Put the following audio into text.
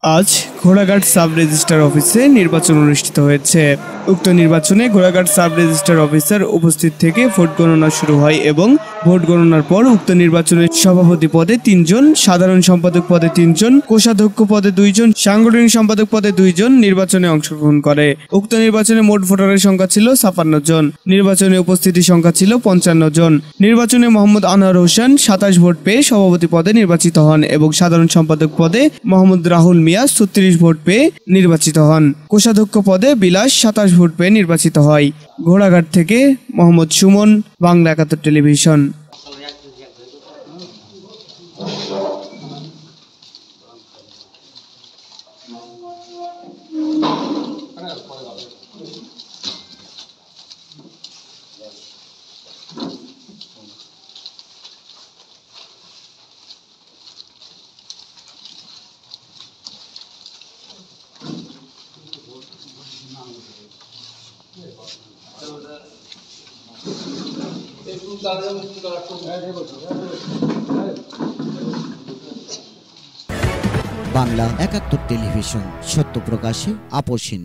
আজ ঘোড়াঘাট sub registrar অফিসে নির্বাচন অনুষ্ঠিত হয়েছে। উক্ত নির্বাচনে ঘোড়াঘাট সাব রেজিস্ট্রার অফিসার উপস্থিত থেকে ভোট গণনা শুরু হয় এবং ভোট গণনার পর উক্ত নির্বাচনে সভাপতি পদে ৩ জন, সাধারণ সম্পাদক পদে ৩ জন, কোষাধ্যক্ষ পদে 2 জন, সাংগঠনিক সম্পাদক পদে 2 জন নির্বাচনে অংশগ্রহণ করে। উক্ত নির্বাচনে মোট ভোটারের সংখ্যা ছিল ৫৬ জন। নির্বাচনে উপস্থিতির সংখ্যা ছিল ৫৫ জন। নির্বাচনে মোহাম্মদ আনোয়ার হোসেন ২৭ ভোট পেয়ে সভাপতি পদে নির্বাচিত হন এবং সাধারণ সম্পাদক পদে মোহাম্মদ রাহুল মিয়া ৩৬ ভোট পেয়ে নির্বাচিত হন। কোষাধ্যক্ষ পদে বিলাস ২৭ ভোট পেয়ে নির্বাচিত হয়। ঘোড়াঘাট থেকে মোহাম্মদ সুমন, বাংলা ৭১ টেলিভিশন। বাংলা ৭১ টেলিভিশন, সত্য প্রকাশে আপোষহীন।